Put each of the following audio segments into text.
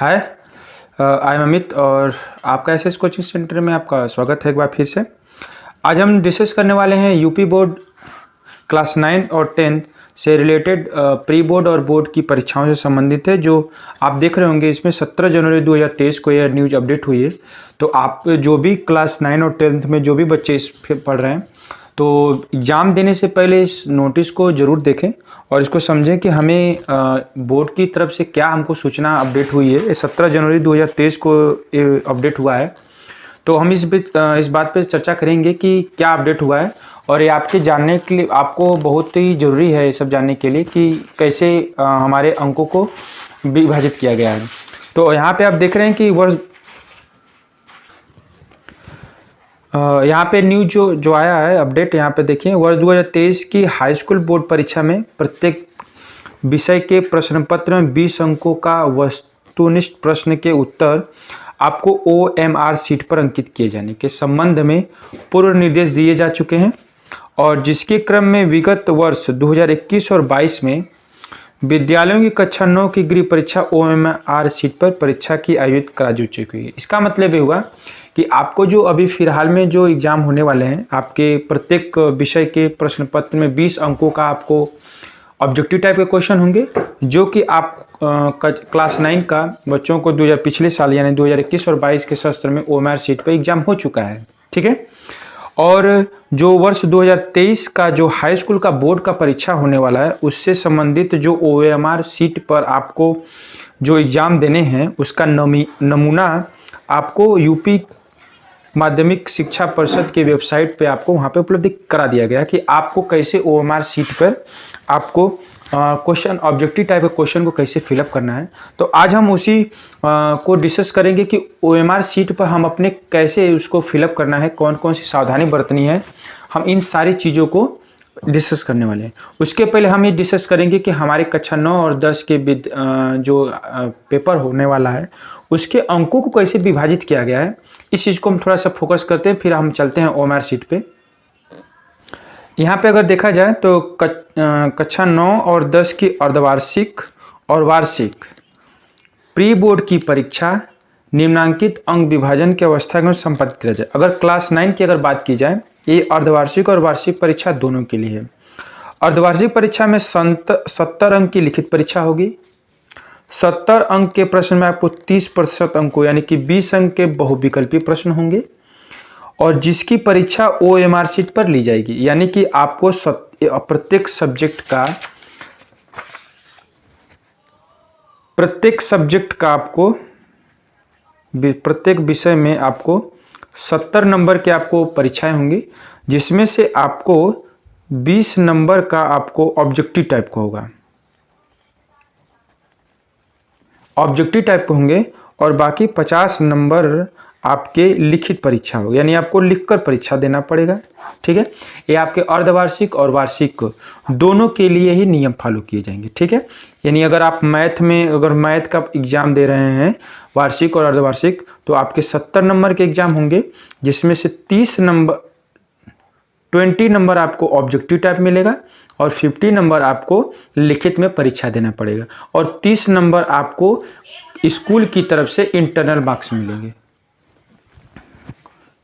Hi, I am Amit और आपका SS coaching centre में आपका स्वागत है एक बार फिर से। आज हम डिस्कस करने वाले हैं यूपी बोर्ड क्लास 9 और 10 से रिलेटेड प्री बोर्ड और बोर्ड की परीक्षाओं से संबंधित है। जो आप देख रहे होंगे इसमें 17 जनवरी 2023 को यह न्यूज अपडेट हुई है। तो आप जो भी क्लास 9 और 10th में जो भी बच्चे इस पढ़ रहे हैं तो एग्ज़ाम देने से पहले इस नोटिस को ज़रूर देखें और इसको समझें कि हमें बोर्ड की तरफ से क्या हमको सूचना अपडेट हुई है। 17 जनवरी 2023 को ये अपडेट हुआ है। तो हम इस बात पे चर्चा करेंगे कि क्या अपडेट हुआ है और ये आपके जानने के लिए आपको बहुत ही ज़रूरी है ये सब जानने के लिए कि कैसे हमारे अंकों को विभाजित किया गया है। तो यहाँ पे आप देख रहे हैं कि वर्ष यहाँ पे न्यूज जो आया है अपडेट, यहाँ पे देखिए वर्ष 2023 की हाई स्कूल बोर्ड परीक्षा में प्रत्येक विषय के प्रश्न पत्र में 20 अंकों का वस्तुनिष्ठ प्रश्न के उत्तर आपको OMR सीट पर अंकित किए जाने के संबंध में पूर्व निर्देश दिए जा चुके हैं और जिसके क्रम में विगत वर्ष 2021 और 22 में विद्यालयों की कक्षा 9 की गृह परीक्षा OMR सीट पर परीक्षा की आयोजित करा जा चुकी है। इसका मतलब ये हुआ कि आपको जो अभी फिलहाल में जो एग्ज़ाम होने वाले हैं, आपके प्रत्येक विषय के प्रश्न पत्र में 20 अंकों का आपको ऑब्जेक्टिव टाइप के क्वेश्चन होंगे, जो कि आप क्लास 9 का बच्चों को पिछले साल यानी 2021 और 22 के सत्र में OMR सीट पर एग्ज़ाम हो चुका है। ठीक है। और जो वर्ष 2023 का जो हाई स्कूल का बोर्ड का परीक्षा होने वाला है उससे संबंधित जो OMR सीट पर आपको जो एग्ज़ाम देने हैं उसका नमूना आपको यूपी माध्यमिक शिक्षा परिषद के वेबसाइट पे आपको वहाँ पे उपलब्ध करा दिया गया कि आपको कैसे OMR सीट पर आपको क्वेश्चन ऑब्जेक्टिव टाइप के क्वेश्चन को कैसे फिलअप करना है। तो आज हम उसी को डिस्कस करेंगे कि OMR सीट पर हम अपने कैसे उसको फिलअप करना है, कौन कौन सी सावधानी बरतनी है। हम इन सारी चीज़ों को डिस्कस करने वाले हैं। उसके पहले हम ये डिस्कस करेंगे कि हमारे कक्षा 9 और 10 के जो पेपर होने वाला है उसके अंकों को कैसे विभाजित किया गया है। इस चीज़ को हम थोड़ा सा फोकस करते हैं, फिर हम चलते हैं OMR सीट पे। यहाँ पे अगर देखा जाए तो कक्षा 9 और 10 की अर्धवार्षिक और वार्षिक प्री बोर्ड की परीक्षा निम्नांकित अंक विभाजन की अवस्था में संपादित किया जाए। अगर क्लास 9 की अगर बात की जाए, ये अर्धवार्षिक और वार्षिक परीक्षा दोनों के लिए है। अर्धवार्षिक परीक्षा में 70 अंक की लिखित परीक्षा होगी। 70 अंक के प्रश्न में आपको 30% अंकों यानी कि 20 अंक के बहुविकल्पी प्रश्न होंगे और जिसकी परीक्षा OMR सीट पर ली जाएगी। यानी कि आपको प्रत्येक सब्जेक्ट का आपको प्रत्येक विषय में आपको 70 नंबर के आपको परीक्षाएं होंगी, जिसमें से आपको 20 नंबर का आपको ऑब्जेक्टिव टाइप का होगा, ऑब्जेक्टिव टाइप के होंगे और बाकी 50 नंबर आपके लिखित परीक्षा हो, यानी आपको लिखकर परीक्षा देना पड़ेगा। ठीक है। ये आपके अर्धवार्षिक और वार्षिक दोनों के लिए ही नियम फॉलो किए जाएंगे। ठीक है। यानी अगर आप मैथ का एग्ज़ाम दे रहे हैं वार्षिक और अर्धवार्षिक तो आपके 70 नंबर के एग्ज़ाम होंगे, जिसमें से 20 नंबर आपको ऑब्जेक्टिव टाइप मिलेगा और 50 नंबर आपको लिखित में परीक्षा देना पड़ेगा और 30 नंबर आपको स्कूल की तरफ से इंटरनल मार्क्स मिलेंगे।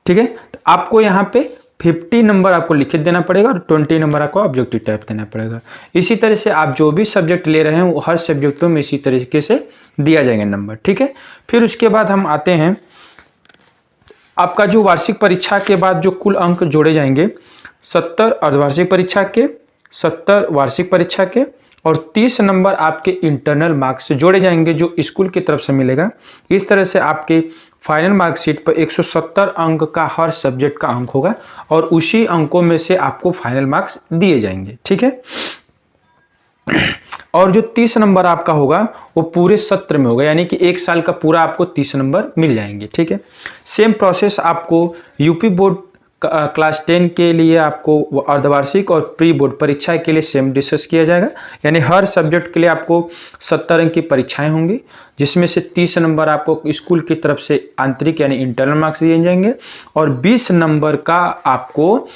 ठीक है। तो आपको यहाँ पे 50 नंबर आपको लिखित देना पड़ेगा और 20 नंबर आपको ऑब्जेक्टिव टाइप देना पड़ेगा। इसी तरह से आप जो भी सब्जेक्ट ले रहे हैं वो हर सब्जेक्टों में इसी तरीके से दिया जाएगा नंबर। ठीक है। फिर उसके बाद हम आते हैं, आपका जो वार्षिक परीक्षा के बाद जो कुल अंक जोड़े जाएंगे 70 अर्धवार्षिक परीक्षा के, 70 वार्षिक परीक्षा के और 30 नंबर आपके इंटरनल मार्क्स से जोड़े जाएंगे जो स्कूल की तरफ से मिलेगा। इस तरह से आपके फाइनल मार्कशीट पर 170 अंक का हर सब्जेक्ट का अंक होगा और उसी अंकों में से आपको फाइनल मार्क्स दिए जाएंगे। ठीक है। और जो 30 नंबर आपका होगा वो पूरे सत्र में होगा, यानी कि एक साल का पूरा आपको 30 नंबर मिल जाएंगे। ठीक है। सेम प्रोसेस आपको यूपी बोर्ड क्लास 10 के लिए आपको अर्धवार्षिक और प्री बोर्ड परीक्षा के लिए सेम डिस्कस किया जाएगा। यानी हर सब्जेक्ट के लिए आपको 70 अंक की परीक्षाएं होंगी, जिसमें से 30 नंबर आपको स्कूल की तरफ से आंतरिक यानी इंटरनल मार्क्स दिए जाएंगे और 20 नंबर का आपको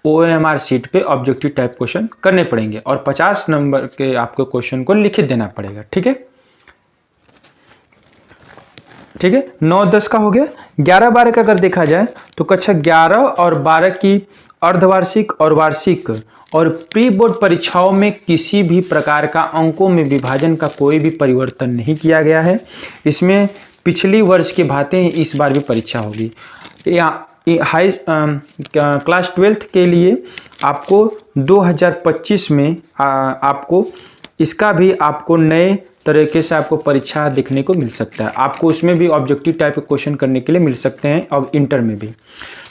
OMR सीट पे ऑब्जेक्टिव टाइप क्वेश्चन करने पड़ेंगे और 50 नंबर के आपको क्वेश्चन को लिखित देना पड़ेगा। ठीक है। ठीक है, 9-10 का हो गया। 11-12 का अगर देखा जाए तो कक्षा 11 और 12 की अर्धवार्षिक और वार्षिक और प्री बोर्ड परीक्षाओं में किसी भी प्रकार का अंकों में विभाजन का कोई भी परिवर्तन नहीं किया गया है। इसमें पिछली वर्ष के भांति इस बार भी परीक्षा होगी। क्लास 12th के लिए आपको 2025 में आपको इसका भी आपको नए तरीके से आपको परीक्षा देखने को मिल सकता है। आपको उसमें भी ऑब्जेक्टिव टाइप के क्वेश्चन करने के लिए मिल सकते हैं और इंटर में भी।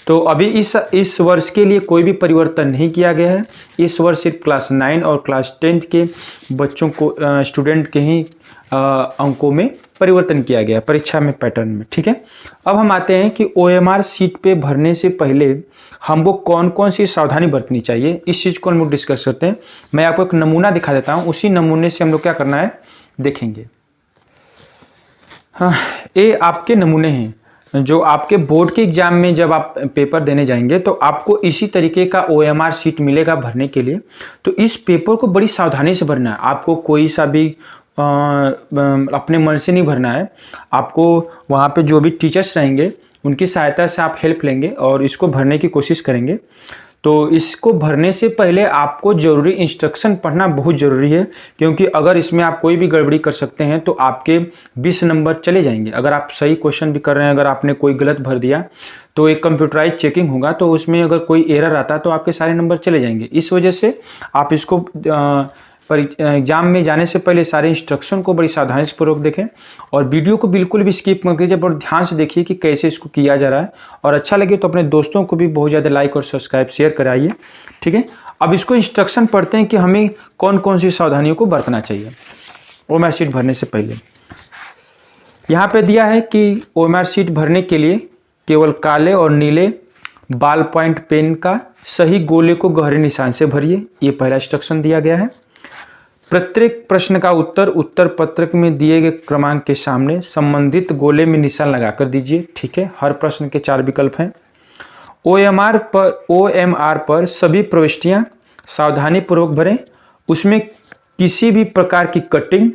तो अभी इस वर्ष के लिए कोई भी परिवर्तन नहीं किया गया है। इस वर्ष सिर्फ क्लास 9 और क्लास 10 के बच्चों को स्टूडेंट के ही अंकों में परिवर्तन किया गया परीक्षा में पैटर्न में। ठीक है, अब हम आते हैं कि OMR सीट पे भरने से पहले हमको कौन कौन सी सावधानी बरतनी चाहिए, इस चीज़ को हम लोग डिस्कस करते हैं। मैं आपको एक नमूना दिखा देता हूँ, उसी नमूने से हम लोग क्या करना है देखेंगे। हाँ, ये आपके नमूने हैं जो आपके बोर्ड के एग्जाम में जब आप पेपर देने जाएंगे तो आपको इसी तरीके का OMR सीट मिलेगा भरने के लिए। तो इस पेपर को बड़ी सावधानी से भरना है। आपको कोई सा भी अपने मन से नहीं भरना है। आपको वहाँ पे जो भी टीचर्स रहेंगे उनकी सहायता से आप हेल्प लेंगे और इसको भरने की कोशिश करेंगे। तो इसको भरने से पहले आपको ज़रूरी इंस्ट्रक्शन पढ़ना बहुत ज़रूरी है, क्योंकि अगर इसमें आप कोई भी गड़बड़ी कर सकते हैं तो आपके 20 नंबर चले जाएंगे। अगर आप सही क्वेश्चन भी कर रहे हैं, अगर आपने कोई गलत भर दिया तो एक कंप्यूटराइज चेकिंग होगा, तो उसमें अगर कोई एरर आता तो आपके सारे नंबर चले जाएंगे। इस वजह से आप इसको एग्जाम में जाने से पहले सारे इंस्ट्रक्शन को बड़ी सावधानी से पूर्वक देखें और वीडियो को बिल्कुल भी स्किप मत कीजिए, पर ध्यान से देखिए कि कैसे इसको किया जा रहा है। और अच्छा लगे तो अपने दोस्तों को भी बहुत ज़्यादा लाइक और सब्सक्राइब शेयर कराइए। ठीक है, अब इसको इंस्ट्रक्शन पढ़ते हैं कि हमें कौन कौन सी सावधानियों को बरतना चाहिए OMR सीट भरने से पहले। यहाँ पर दिया है कि OMR सीट भरने के लिए केवल काले और नीले बॉल पॉइंट पेन का सही गोले को गहरे निशान से भरिए। ये पहला इंस्ट्रक्शन दिया गया है। प्रत्येक प्रश्न का उत्तर पत्रक में दिए गए क्रमांक के सामने संबंधित गोले में निशान लगाकर दीजिए। ठीक है, हर प्रश्न के 4 विकल्प हैं। OMR पर सभी प्रविष्टियां सावधानी पूर्वक भरें। उसमें किसी भी प्रकार की कटिंग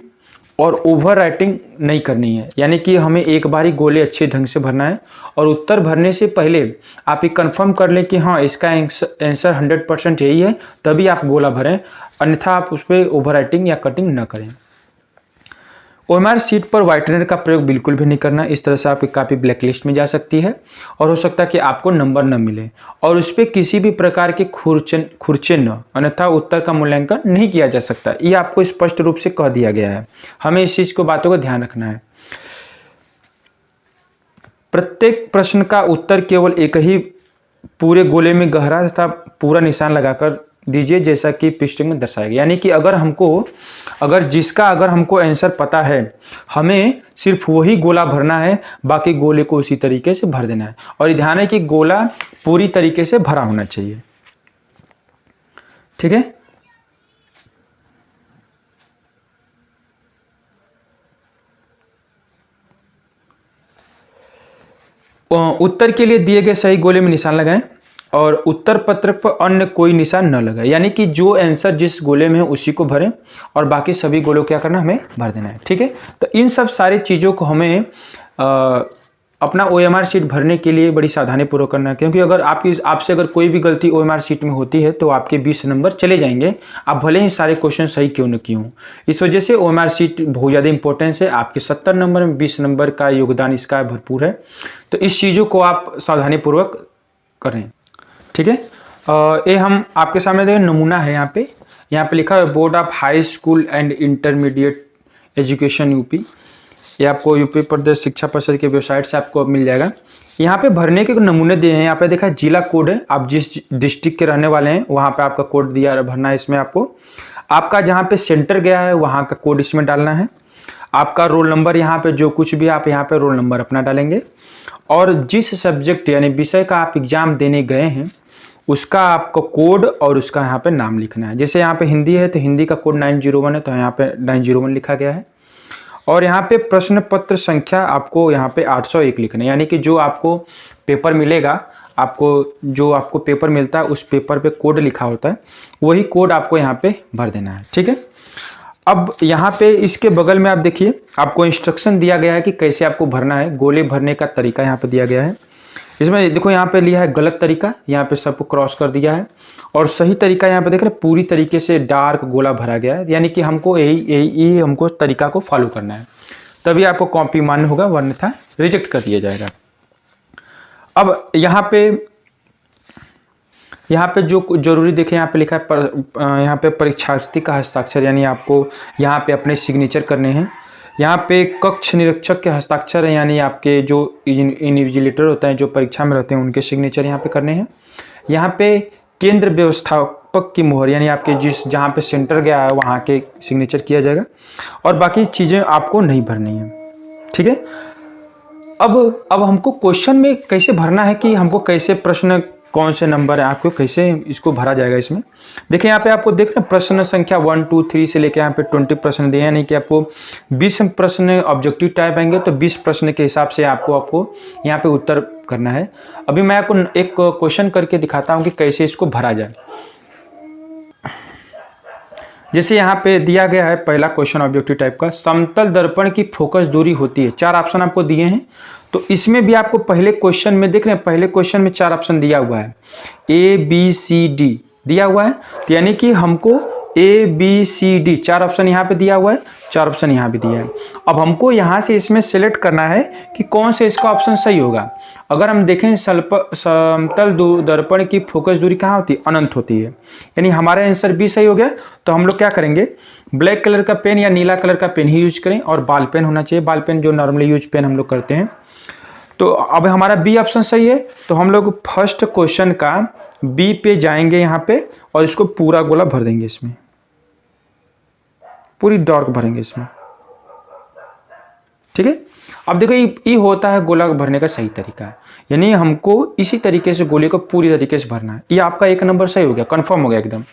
और ओवर राइटिंग नहीं करनी है, यानी कि हमें एक बार ही गोले अच्छे ढंग से भरना है। और उत्तर भरने से पहले आप ये कंफर्म कर लें कि हाँ इसका आंसर 100% यही है, तभी आप गोला भरें, अन्यथा आप उस पर ओवर राइटिंग या कटिंग न करें। OMR सीट पर व्हाइटनर का प्रयोग बिल्कुल भी नहीं करना। इस तरह से आपकी कापी ब्लैक लिस्ट में जा सकती है और हो सकता है कि आपको नंबर न मिले। और उस पर किसी भी प्रकार के खुरचे न, अन्यथा उत्तर का मूल्यांकन नहीं किया जा सकता। ये आपको स्पष्ट रूप से कह दिया गया है, हमें इस चीज़ को बातों का ध्यान रखना है। प्रत्येक प्रश्न का उत्तर केवल एक ही पूरे गोले में गहरा तथा पूरा निशान लगाकर दीजिए, जैसा कि पृष्ठ में दर्शाया गया। यानी कि अगर हमको आंसर पता है, हमें सिर्फ वही गोला भरना है, बाकी गोले को उसी तरीके से भर देना है। और ध्यान है कि गोला पूरी तरीके से भरा होना चाहिए। ठीक है, उत्तर के लिए दिए गए सही गोले में निशान लगाएं और उत्तर पत्रक पर अन्य कोई निशान न लगाए। यानी कि जो आंसर जिस गोले में है उसी को भरें और बाकी सभी गोलों क्या करना, हमें भर देना है। ठीक है, तो इन सब सारी चीज़ों को हमें अपना OMR सीट भरने के लिए बड़ी सावधानी पूर्वक करना है, क्योंकि अगर आपसे अगर कोई भी गलती OMR सीट में होती है तो आपके 20 नंबर चले जाएंगे, आप भले ही सारे क्वेश्चन सही क्यों न क्यों। इस वजह से OMR सीट बहुत ज़्यादा इंपॉर्टेंस है। आपके 70 नंबर में 20 नंबर का योगदान इसका भरपूर है। तो इस चीज़ों को आप सावधानी पूर्वक करें। ठीक है, ये हम आपके सामने देखें नमूना है। यहाँ पे लिखा है board of high school and intermediate education UP. ये आपको यूपी प्रदेश शिक्षा परिषद के वेबसाइट से आपको मिल जाएगा। यहाँ पे भरने के नमूने दिए हैं। यहाँ पे देखा जिला कोड है, आप जिस डिस्ट्रिक्ट के रहने वाले हैं वहाँ पे आपका कोड दिया भरना है। इसमें आपका जहाँ पे सेंटर गया है वहाँ का कोड इसमें डालना है। आपका रोल नंबर, यहाँ पे जो कुछ भी आप यहाँ पे रोल नंबर अपना डालेंगे। और जिस सब्जेक्ट यानी विषय का आप एग्जाम देने गए हैं उसका आपको कोड और उसका यहाँ पे नाम लिखना है। जैसे यहाँ पे हिंदी है तो हिंदी का कोड 901 है, तो यहाँ पे 901 लिखा गया है। और यहाँ पे प्रश्न पत्र संख्या आपको यहाँ पे 801 लिखना है। यानी कि जो आपको पेपर मिलेगा, जो आपको पेपर मिलता है उस पेपर पे कोड लिखा होता है, वही कोड आपको यहाँ पे भर देना है। ठीक है, अब यहाँ पे इसके बगल में आप देखिए, आपको इंस्ट्रक्शन दिया गया है कि कैसे आपको भरना है। गोले भरने का तरीका यहाँ पे दिया गया है। इसमें देखो यहाँ पे लिया है गलत तरीका, यहाँ पे सबको क्रॉस कर दिया है। और सही तरीका यहाँ पे देख रहे हैं, पूरी तरीके से डार्क गोला भरा गया है। यानी कि हमको यही हमको तरीका को फॉलो करना है, तभी आपको कॉपी मान्य होगा, वरना रिजेक्ट कर दिया जाएगा। अब यहाँ पे जो जरूरी देखें, यहाँ पे लिखा है यहाँ पे परीक्षार्थी का हस्ताक्षर, यानी आपको यहाँ पे अपने सिग्नेचर करने हैं। यहाँ पे कक्ष निरीक्षक के हस्ताक्षर है, यानी आपके जो इन्विजिलेटर होते हैं, जो परीक्षा में रहते हैं, उनके सिग्नेचर यहाँ पे करने हैं। यहाँ पे केंद्र व्यवस्थापक की मोहर, यानी आपके जहाँ पे सेंटर गया है वहाँ के सिग्नेचर किया जाएगा। और बाकी चीज़ें आपको नहीं भरनी है, ठीक है। अब हमको क्वेश्चन में कैसे भरना है, कि हमको कैसे प्रश्न कौन से नंबर है, आपको कैसे इसको भरा जाएगा। इसमें देखिए, यहाँ पे आपको देख रहे हैं प्रश्न संख्या 1, 2, 3 से लेकर यहाँ पे 20 प्रश्न दिए हैं। यानी कि आपको 20 प्रश्न ऑब्जेक्टिव टाइप आएंगे, तो 20 प्रश्न के हिसाब से आपको यहाँ पे उत्तर करना है। अभी मैं आपको एक क्वेश्चन करके दिखाता हूँ कि कैसे इसको भरा जाए। जैसे यहाँ पे दिया गया है पहला क्वेश्चन ऑब्जेक्टिव टाइप का, समतल दर्पण की फोकस दूरी होती है। 4 ऑप्शन आपको दिए हैं। तो इसमें भी आपको पहले क्वेश्चन में देख रहे हैं, पहले क्वेश्चन में 4 ऑप्शन दिया हुआ है, ABCD दिया हुआ है। तो यानी कि हमको ABCD 4 ऑप्शन यहाँ पे दिया हुआ है, 4 ऑप्शन यहाँ पे दिया है। अब हमको यहाँ से इसमें सेलेक्ट करना है कि कौन से इसका ऑप्शन सही होगा। अगर हम देखें समतल दर्पण की फोकस दूरी कहाँ होती है, अनंत होती है। यानी हमारा आंसर बी सही हो गया। तो हम लोग क्या करेंगे, ब्लैक कलर का पेन या नीला कलर का पेन ही यूज करें, और बाल पेन होना चाहिए, बाल पेन जो नॉर्मली यूज पेन हम लोग करते हैं। तो अब हमारा बी ऑप्शन सही है। तो हम लोग फर्स्ट क्वेश्चन का बी पे जाएंगे यहाँ पे, और इसको पूरा गोला भर देंगे, इसमें पूरी डार्क भरेंगे इसमें, ठीक है। अब देखो, ये होता है गोला भरने का सही तरीका है। यानी हमको इसी तरीके से गोले को पूरी तरीके से भरना है। ये आपका 1 नंबर सही हो गया, कंफर्म हो गया एकदम।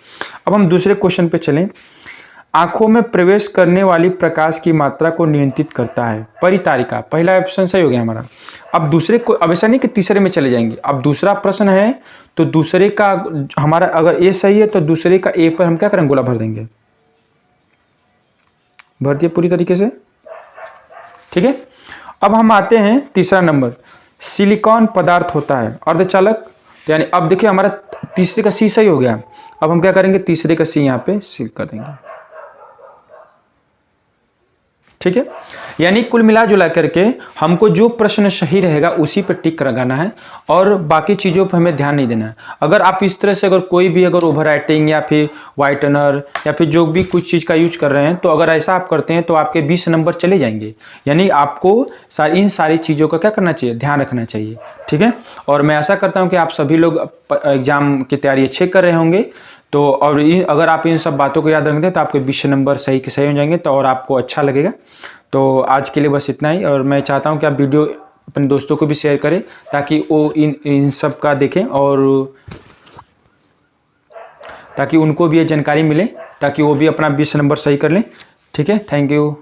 अब हम दूसरे क्वेश्चन पे चलें। आंखों में प्रवेश करने वाली प्रकाश की मात्रा को नियंत्रित करता है परितारिका। पहला ऑप्शन सही हो गया हमारा। अब दूसरे को, अब ऐसा नहीं कि तीसरे में चले जाएंगे। अब दूसरा प्रश्न है, तो दूसरे का हमारा अगर ए सही है, तो दूसरे का ए पर हम क्या करेंगे, गोला भर देंगे। भर दिए पूरी तरीके से, ठीक है। अब हम आते हैं तीसरा नंबर, सिलिकॉन पदार्थ होता है अर्धचालक। यानी अब देखिए, हमारा तीसरे का सी सही हो गया। अब हम क्या करेंगे, तीसरे का सी यहाँ पे सील कर देंगे, ठीक है। यानी कुल मिला जुला करके हमको जो प्रश्न सही रहेगा उसी पर टिक लगाना है, और बाकी चीज़ों पर हमें ध्यान नहीं देना है। अगर आप इस तरह से अगर कोई भी अगर ओवर राइटिंग या फिर वाइटनर या फिर जो भी कुछ चीज़ का यूज कर रहे हैं, तो अगर ऐसा आप करते हैं तो आपके 20 नंबर चले जाएंगे। यानी आपको इन सारी चीज़ों का क्या करना चाहिए, ध्यान रखना चाहिए, ठीक है। और मैं आशा करता हूँ कि आप सभी लोग एग्जाम की तैयारी अच्छे कर रहे होंगे। तो और अगर आप इन सब बातों को याद रखते हैं तो आपके 20 नंबर सही के सही हो जाएंगे, तो और आपको अच्छा लगेगा। तो आज के लिए बस इतना ही, और मैं चाहता हूं कि आप वीडियो अपने दोस्तों को भी शेयर करें, ताकि वो इन सब का देखें, और ताकि उनको भी ये जानकारी मिले, ताकि वो भी अपना 20 नंबर सही कर लें, ठीक है। Thank you.